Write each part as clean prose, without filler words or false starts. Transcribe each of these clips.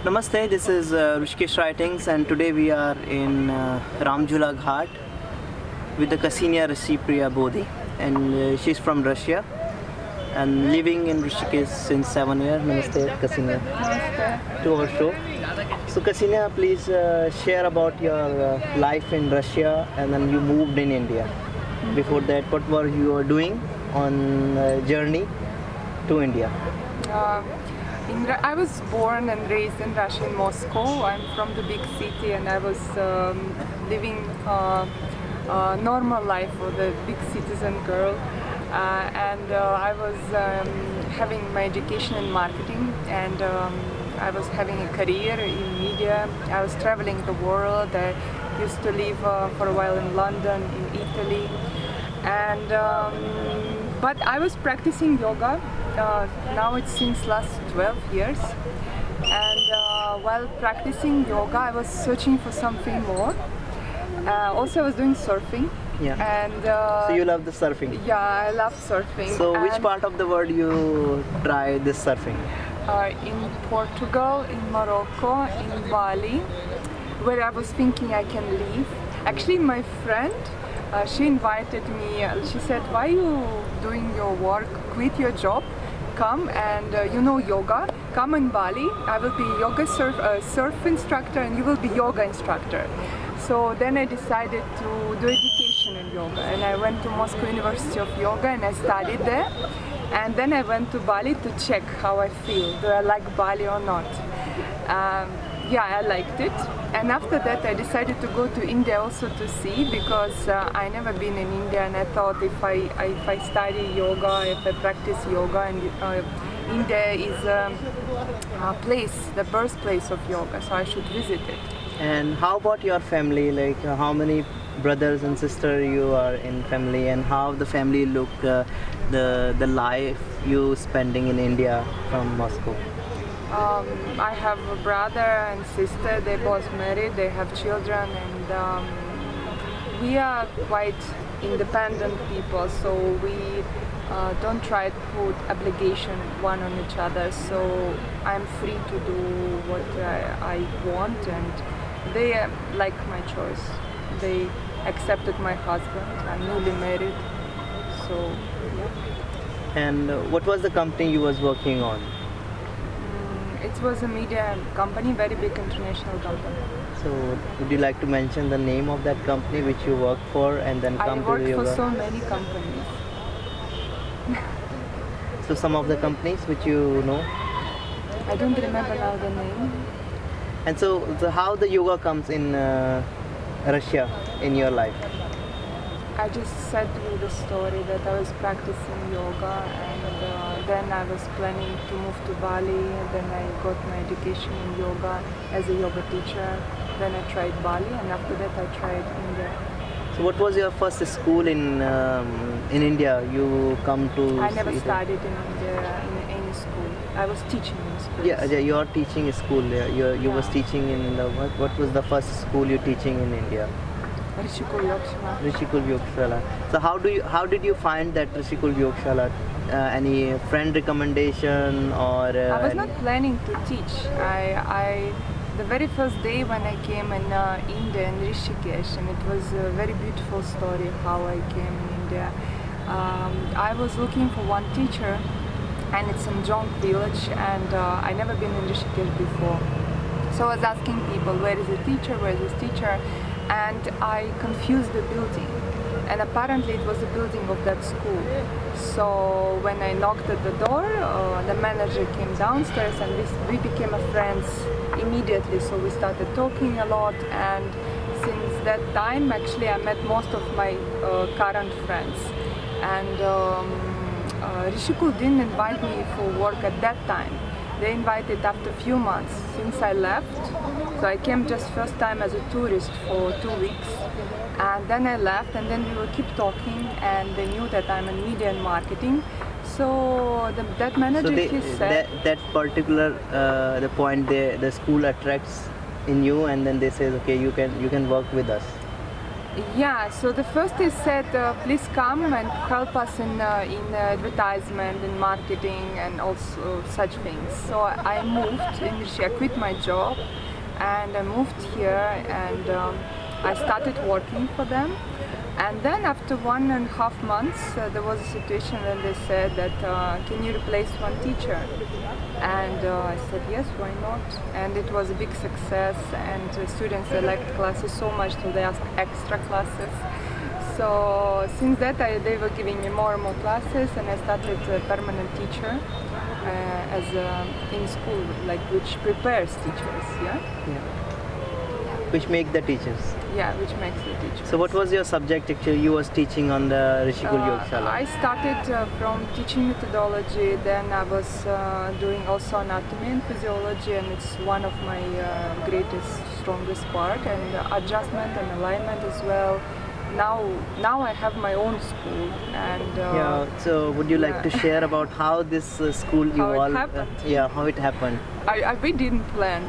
Namaste, this is Rishikeshwritings, and today we are in Ramjula Ghat with the Ksenia Rasapriya Bodhi, and she's from Russia and living in Rishikesh since 7 years. Namaste, Ksenia. Namaste. To our show. So Ksenia, please share about your life in Russia, and then you moved in India. Before that, what were you doing on journey to India? I was born and raised in Russia, in Moscow. I'm from the big city, and I was living a normal life of a big citizen girl. I was having my education in marketing, and I was having a career in media. I was traveling the world. I used to live for a while in London, in Italy, and but I was practicing yoga. Now it's since last 12 years, and while practicing yoga I was searching for something more. Also I was doing surfing. Yeah. And so you love the surfing? Yeah, I love surfing. So which part of the world you try this surfing? In Portugal, in Morocco, in Bali, where I was thinking I can live. Actually my friend, she invited me, she said, why are you doing your work, quit your job, come and yoga, come in Bali, I will be yoga surf instructor and you will be yoga instructor. So then I decided to do education in yoga, and I went to Moscow University of Yoga and I studied there, and then I went to Bali to check how I feel, do I like Bali or not. Yeah, I liked it, and after that I decided to go to India also to see, because I never been in India, and I thought if I study yoga, if I practice yoga, and India is a place, the birthplace of yoga, so I should visit it. And how about your family? Like how many brothers and sisters you are in family, and how the family look, the life you spending in India from Moscow? I have a brother and sister, they both married, they have children, and we are quite independent people, so we don't try to put obligation one on each other, so I'm free to do what I want, and they like my choice. They accepted my husband, I'm newly married, so yeah. And what was the company you was working on? It was a media company, very big international company. So would you like to mention the name of that company which you work for, and then come to yoga? I worked for so many companies. So some of the companies which you know? I don't remember now the name. And so how the yoga comes in Russia in your life? I just said to you the story that I was practicing yoga, and then I was planning to move to Bali, and then I got my education in yoga as a yoga teacher. Then I tried Bali, and after that I tried India. So what was your first school in India? You come to... I never studied in India in any school. I was teaching in school. Yeah, you are teaching school. You was teaching in the what was the first school you teaching in India? Rishikul Yogashala. So how did you find that Rishikul Yogashala? Any friend recommendation or? I was not planning to teach. The very first day when I came in India, in Rishikesh, and it was a very beautiful story how I came in India. I was looking for one teacher, and it's in Jong village, and I never been in Rishikesh before. So I was asking people, where is the teacher, where is this teacher? And I confused the building, and apparently it was the building of that school. So when I knocked at the door, the manager came downstairs, and we became friends immediately. So we started talking a lot, and since that time actually I met most of my current friends. And Rishikul didn't invite me for work at that time. They invited after a few months since I left. So I came just first time as a tourist for 2 weeks, and then I left, and then we will keep talking, and they knew that I'm in media and marketing. So that manager, so he said that particular the point the school attracts in you, and then they say, okay, you can work with us. Yeah, so the first is said, please come and help us in advertisement and marketing and also such things. So I moved in Rishi, I quit my job and I moved here and I started working for them. And then after 1.5 months, there was a situation when they said that, can you replace one teacher? And I said, yes, why not? And it was a big success, and students they liked classes so much, so they asked extra classes. So since that, they were giving me more and more classes, and I started a permanent teacher in school, like which prepares teachers, yeah? Which make the teachers. Yeah, which makes the teachers. So what was your subject actually you was teaching on the Rishikesh Yogashala? I started from teaching methodology, then I was doing also anatomy and physiology, and it's one of my greatest, strongest part, and adjustment and alignment as well. Now I have my own school, and so would you like to share about how this school evolved? How it happened? How it happened. We didn't plan.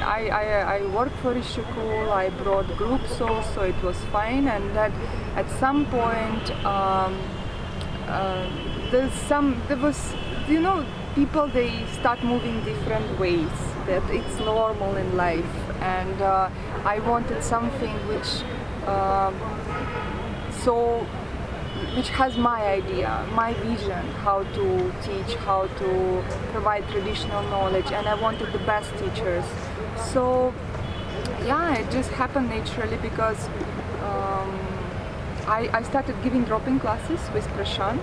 I worked for Rishikesh. I brought groups also. It was fine, and that at some point there was people they start moving different ways. That it's normal in life, and I wanted something which has my idea, my vision, how to teach, how to provide traditional knowledge, and I wanted the best teachers. So yeah, it just happened naturally because I started giving drop-in classes with Prashant,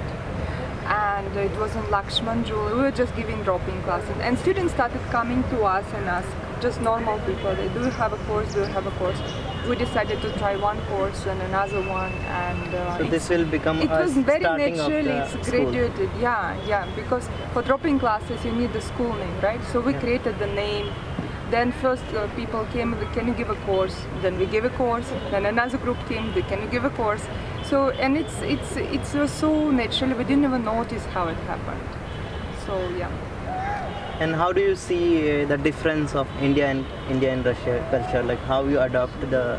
and it was in Lakshman Jewel. We were just giving drop-in classes, and students started coming to us and ask, just normal people, do you have a course, do you have a course? We decided to try one course and another one, and so this will become it was very naturally, it's graduated, yeah, because for drop-in classes you need the school name, right? So we created the name. Then first people came, can you give a course? Then we gave a course. Then another group came, can you give a course? So, and it's so naturally, we didn't even notice how it happened. So yeah. And how do you see the difference of India and Russia culture? Like how you adopt the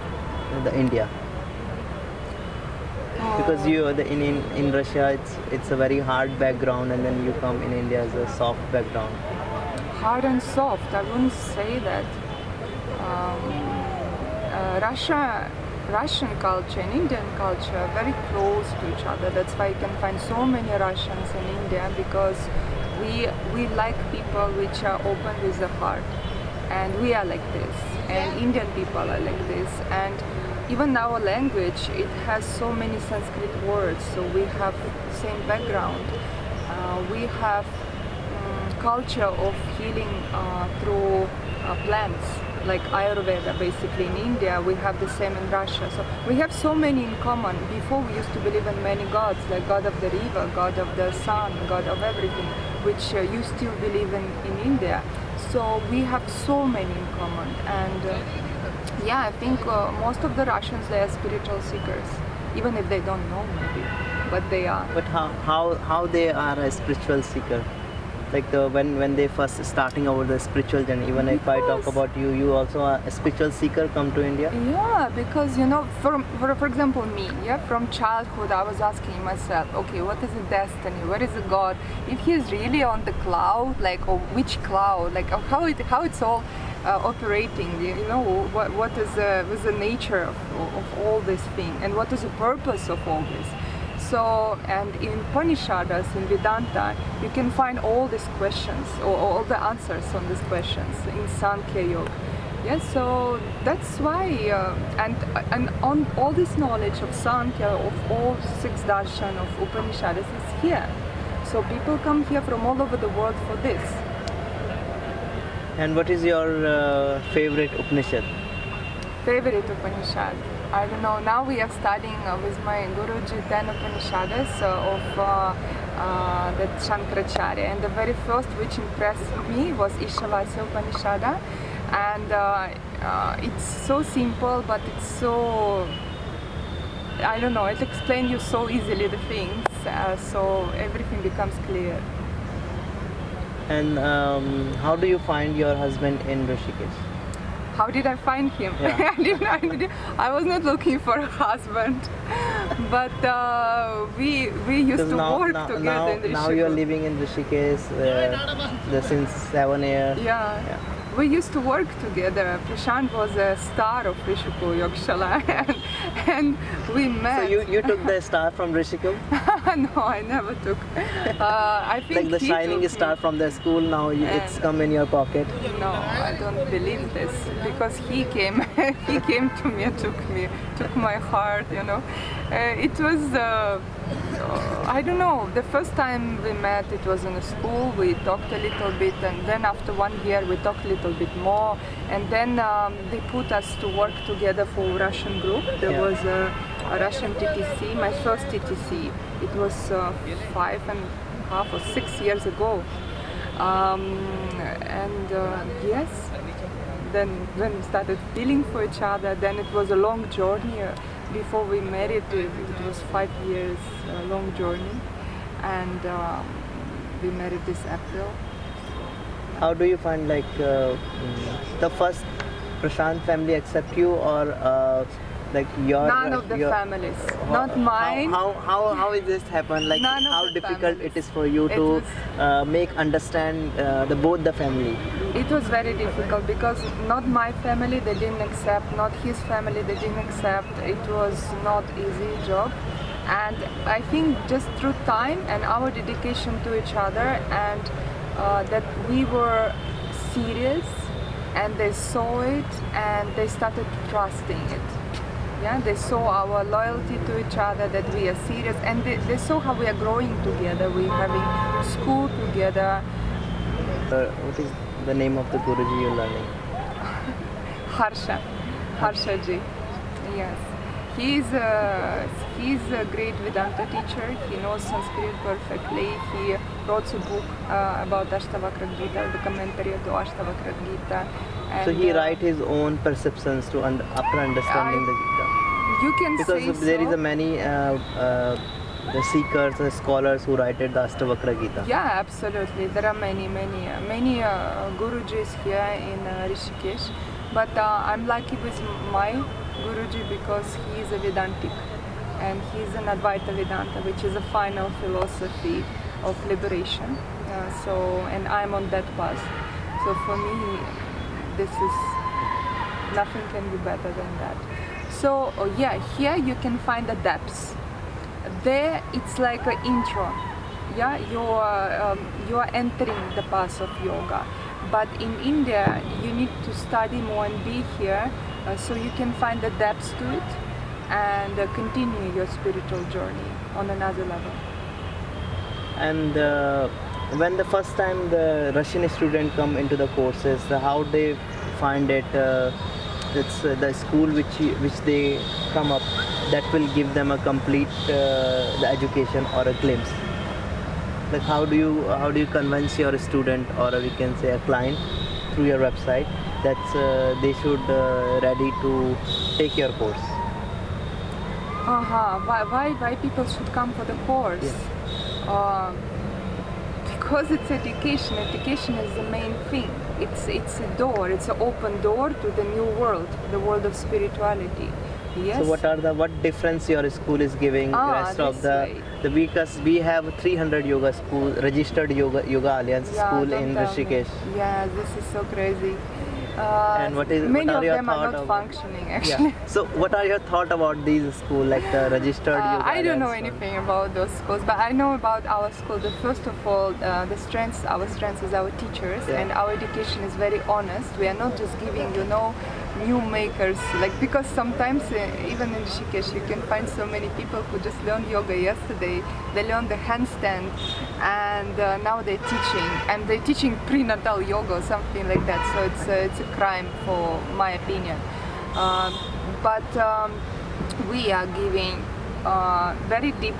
India? Because in Russia it's a very hard background, and then you come in India as a soft background. Hard and soft, I wouldn't say that. Russian culture and Indian culture are very close to each other. That's why you can find so many Russians in India, because we like people which are open with the heart, and we are like this, and Indian people are like this, and even our language, it has so many Sanskrit words, so we have same background. We have culture of healing through plants, like Ayurveda basically in India. We have the same in Russia, so we have so many in common. Before we used to believe in many gods, like god of the river, god of the sun, god of everything, which you still believe in India. So we have so many in common, and yeah, I think most of the Russians, they are spiritual seekers, even if they don't know maybe, but they are. But how they are a spiritual seeker? Like when they first starting over the spiritual journey, even if I talk about you also are a spiritual seeker come to India? Yeah, because for example me, from childhood I was asking myself, okay, what is the destiny? Where is the God? If he is really on the cloud, like, or which cloud? Like how it's all operating? What is the nature of all this thing, and what is the purpose of all this? So, and in Upanishads, in Vedanta, you can find all these questions, or all the answers on these questions in Sankhya Yoga. Yes, so that's why, and on all this knowledge of Sankhya, of all 6 darshan of Upanishads is here. So people come here from all over the world for this. And what is your favorite Upanishad? Favorite Upanishad? I don't know. Now we are studying with my Guruji 10 Upanishads of that Shankaracharya, and the very first which impressed me was Ishavasya Upanishad, and it's so simple, but it's so, I don't know, it explains you so easily the things, so everything becomes clear. And how do you find your husband in Rishikesh? how did I find him? Yeah. I was not looking for a husband, but we used to work together in Rishikesh. Now you're living in Rishikesh since 7 years. Yeah. We used to work together. Prashant was a star of Rishikesh Yogashala, and we met. So you took the star from Rishikesh? No, I never took. I think like the shining star from the school, now it's come in your pocket. No, I don't believe this, because he came to me and took my heart, you know. It was, I don't know, the first time we met, it was in a school, we talked a little bit, and then after 1 year we talked a little bit more, and then they put us to work together for Russian group. There was a Russian TTC, my first TTC. It was 5.5 or 6 years ago. Yes, then when we started feeling for each other, then it was a long journey. Before we married, it was 5 years long journey, and we married this April. How do you find the first Prashant family accept you, or like your none of the families, not mine. How is this happen? Like None of how the difficult families. it is for you to make understand both the family? It was very difficult because not my family, they didn't accept, not his family, they didn't accept. It was not easy job, and I think just through time and our dedication to each other, and that we were serious, and they saw it and they started trusting it. Yeah, they saw our loyalty to each other, that we are serious, and they saw how we are growing together. We're having school together. What is the name of the Guruji you're learning? Harsha ji. Yes, he's a great Vedanta teacher. He knows Sanskrit perfectly. He wrote a book about Ashtavakra Gita, the commentary to Ashtavakra Gita. And, so he write his own perceptions to after understanding the Gita. You can because say there so. is a many the seekers, the scholars who write the Ashtavakra Gita. Yeah, absolutely. There are many Gurujis here in Rishikesh, but I'm lucky with my Guruji because he is a Vedantic, and he's an Advaita Vedanta, which is a final philosophy of liberation. And I'm on that path. So for me, this is nothing can be better than that. So here you can find the depths. There it's like an intro. Yeah, you are entering the path of yoga. But in India, you need to study more and be here, so you can find the depths to it and continue your spiritual journey on another level. And when the first time the Russian student come into the courses, how they find it? It's the school which they come up that will give them a complete the education or a glimpse. Like how do you convince your student, or we can say a client, through your website that they should ready to take your course? Why people should come for the course? Yeah. Because it's education. Education is the main thing. It's a door. It's an open door to the new world, the world of spirituality. Yes. So what difference your school is giving rest of because we have 300 yoga school registered yoga alliance school in Rishikesh. Yeah, this is so crazy. And many of them are not functioning actually. Yeah. So what are your thoughts about these schools, like the registered yoga I don't know alliance anything about those schools, but I know about our school. First of all, our strength is our teachers, and our education is very honest. We are not just giving, new makers, because sometimes even in Rishikesh you can find so many people who just learned yoga yesterday. They learned the handstand, and now they're teaching prenatal yoga or something like that. So it's a crime for my opinion. But we are giving very deep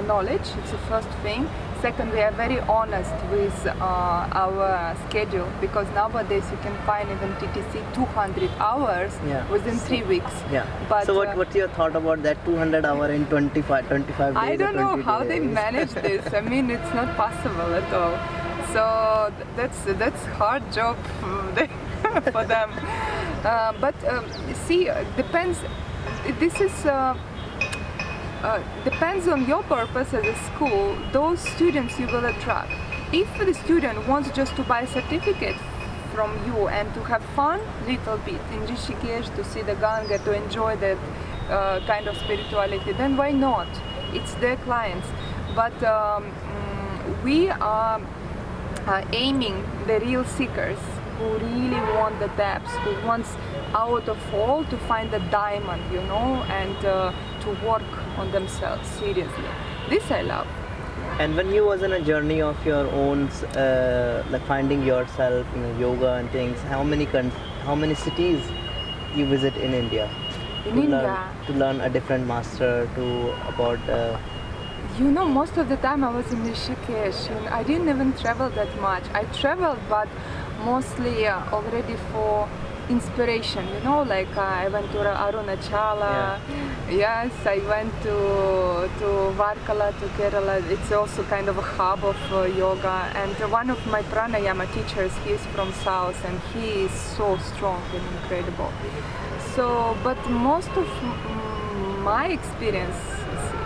knowledge. It's the first thing. Second, we are very honest with our schedule, because nowadays you can find even TTC 200 hours within 3 weeks. Yeah. But, so what's your thought about that 200 hour in 25 days? I don't know how days? they manage this. I mean, it's not possible at all. So that's hard job for them. But see, depends. This is depends on your purpose as a school. Those students you will attract. If the student wants just to buy a certificate from you and to have fun little bit in Rishikesh, to see the Ganga, to enjoy that kind of spirituality, then why not? It's their clients. But we are aiming the real seekers who really want the depths, who wants out of all to find the diamond, you know, and to work on themselves seriously. This I love. And when you was in a journey of your own, like finding yourself, yoga and things, how many cities you visit in India? In India? To learn a different master, about... You know, most of the time I was in Rishikesh. I didn't even travel that much. I traveled, but mostly already for inspiration, you know, like I went to Arunachala, yes, I went to Varkala, to Kerala. It's also kind of a hub of yoga, and one of my pranayama teachers, he is from south and he is so strong and incredible. So, but most of my experience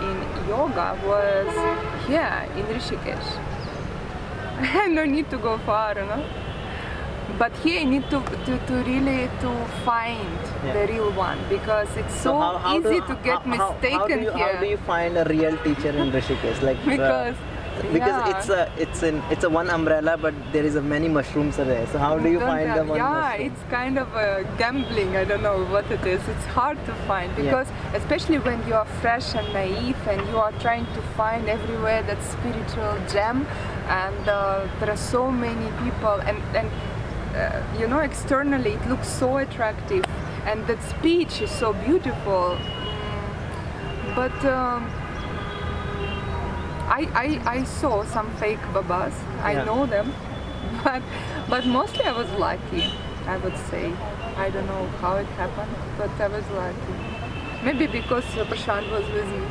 in yoga was here in Rishikesh. I don't need to go far, you know. But here you need to really to find the real one, because it's so easy to get mistaken here. How do you find a real teacher in Rishikesh? Like because it's a one umbrella, but there is a many mushrooms there. So how do you find the one mushroom? It's kind of a gambling. I don't know what it is. It's hard to find, because especially when you are fresh and naive and you are trying to find everywhere that spiritual gem, and there are so many people, and you know, externally it looks so attractive, and that speech is so beautiful, but I saw some fake babas. I know them, but mostly I was lucky, I would say. I don't know how it happened, but I was lucky. Maybe because Prashant was with me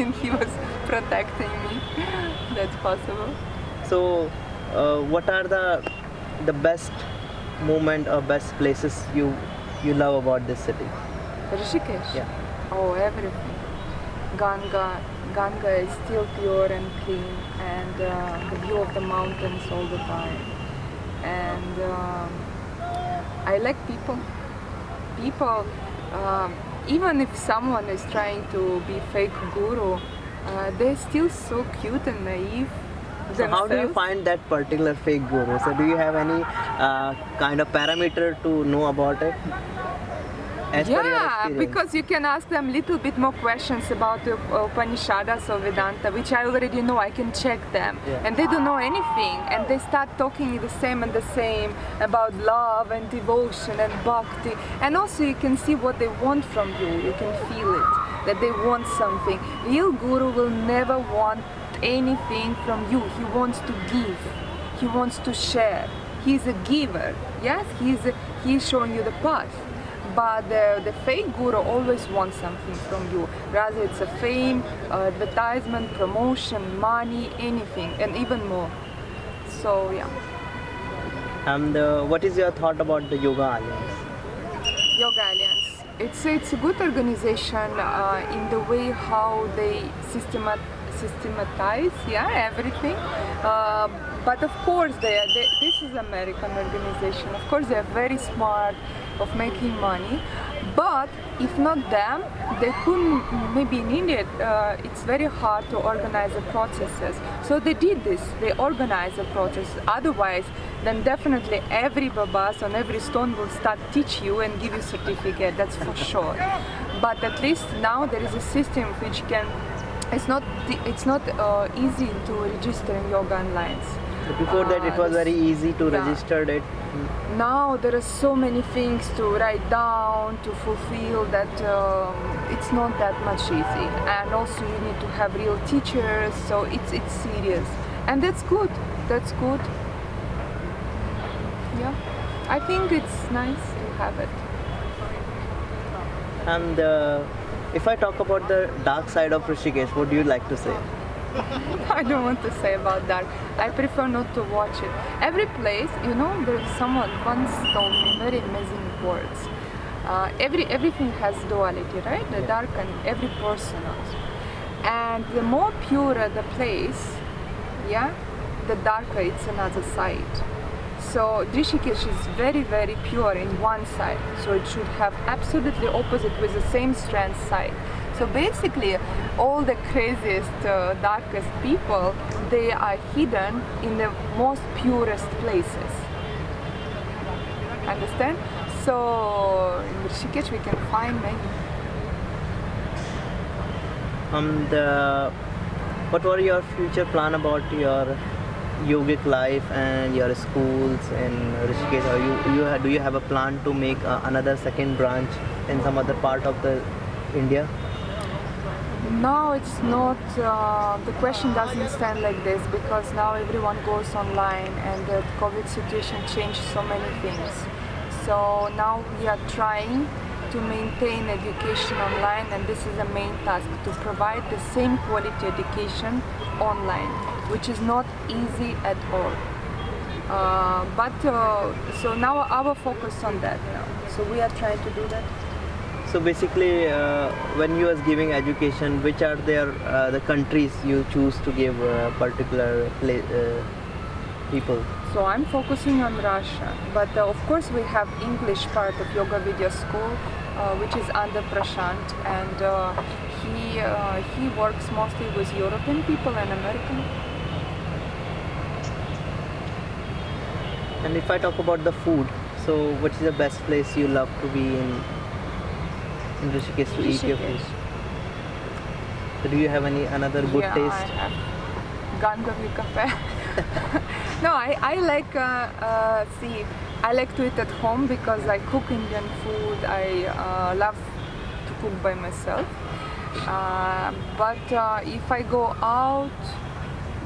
and he was protecting me. That's possible. So, what are the best moment or best places you love about this city? Rishikesh? Yeah. Oh, everything. Ganga is still pure and clean, and the view of the mountains all the time. And I like people. People, even if someone is trying to be fake guru, they're still so cute and naive. So how do you find that particular fake guru? So do you have any kind of parameter to know about it? Because you can ask them a little bit more questions about the Upanishads or Vedanta, which I already know. I can check them, and they don't know anything, and they start talking the same about love and devotion and bhakti, and also you can see what they want from you. You can feel it, that they want something. Real guru will never want anything from you. He wants to give. He wants to share. He's a giver. Yes, he's showing you the path. But the fake guru always wants something from you. Rather, it's a fame, advertisement, promotion, money, anything, and even more. So yeah. And what is your thought about the Yoga Alliance? Yoga Alliance. It's a good organization in the way how they systematize everything. But of course, this is American organization. Of course, they are very smart of making money. But if not them, they couldn't. Maybe in India, it's very hard to organize the processes. So they did this. They organized the process. Otherwise, then definitely every babas on every stone will start teach you and give you certificate. That's for sure. But at least now there is a system which can. It's not easy to register in Yoga Alliance. Before that, it was very easy to register it. Now there are so many things to write down, to fulfill, that it's not that much easy. And also you need to have real teachers, so it's serious. And that's good. That's good. Yeah, I think it's nice to have it. And if I talk about the dark side of Rishikesh, what do you like to say? I don't want to say about that. I prefer not to watch it. Every place, there's someone once told me very amazing words. Everything has duality, right? The dark and every person also. And the more purer the place, the darker it's another side. So Rishikesh is very, very pure in one side. So it should have absolutely opposite with the same strength side. So basically, all the craziest, darkest people, they are hidden in the most purest places. Understand? So in Rishikesh we can find many. What were your future plan about your yogic life and your schools in Rishikesh? Or do you have a plan to make another second branch in some other part of the India? No, it's not. The question doesn't stand like this because now everyone goes online and the COVID situation changed so many things. So now we are trying to maintain education online, and this is the main task, to provide the same quality education online, which is not easy at all. So now our focus on that now. So we are trying to do that. So basically, when you are giving education, which are the countries you choose to give particular people? So I'm focusing on Russia, but of course we have English part of Yoga Vidya School, which is under Prashant, and he works mostly with European people and American. And if I talk about the food, so what is the best place you love to be in Rishikesh to eat your food? So do you have another good taste? I have Gangavi cafe. No, I like I like to eat at home because I cook Indian food. I love to cook by myself. But if I go out,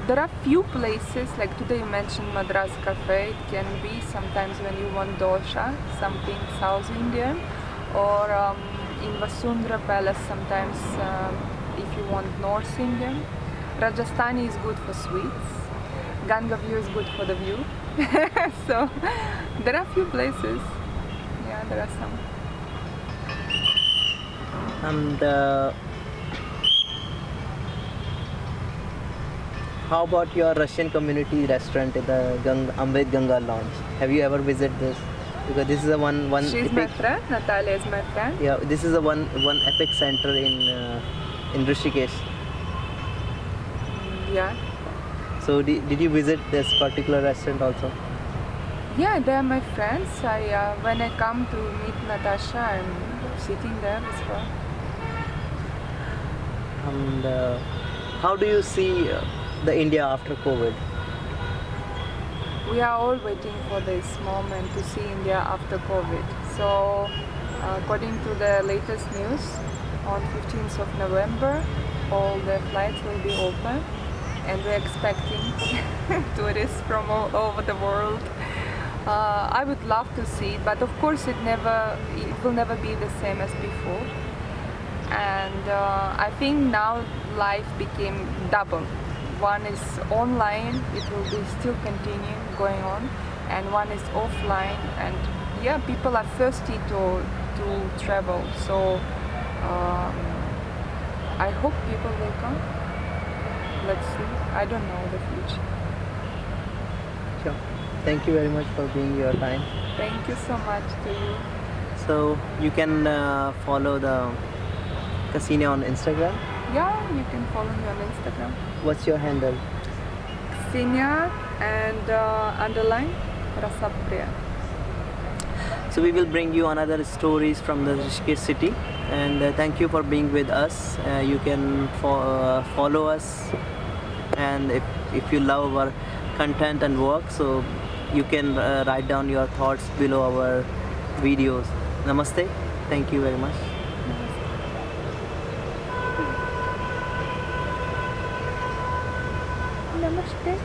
there are few places, like today you mentioned Madras Cafe. It can be sometimes when you want dosha, something South Indian, or in Vasundhara Palace sometimes if you want North Indian. Rajasthani is good for sweets. Ganga view is good for the view. So there are few places. Yeah, there are some. And how about your Russian community restaurant in the Amrit Ganga Lounge? Have you ever visited this? Because this is a one She's epic, my friend. Natalia is my friend. Yeah, this is a one epic center in Rishikesh. Yeah. So did you visit this particular restaurant also? Yeah, they are my friends. When I come to meet Natasha, I'm sitting there as well. And how do you see the India after COVID? We are all waiting for this moment to see India after COVID. So, according to the latest news, on 15th of November, all the flights will be open, and we're expecting tourists from all over the world. I would love to see, but of course it will never be the same as before. And I think now life became double. One is online, it will be still continue going on, and one is offline, and yeah, people are thirsty to travel. So I hope people will come. Let's see. I don't know the future. Sure. Thank you very much for being your time. Thank you so much to you. So you can follow the Ksenia on Instagram. Yeah, you can follow me on Instagram. What's your handle? Ksenia and underline Rasapriya. So we will bring you another stories from the Rishikesh city, and thank you for being with us. You can follow us, and if you love our content and work, so you can write down your thoughts below our videos. Namaste. Thank you very much. Namaste.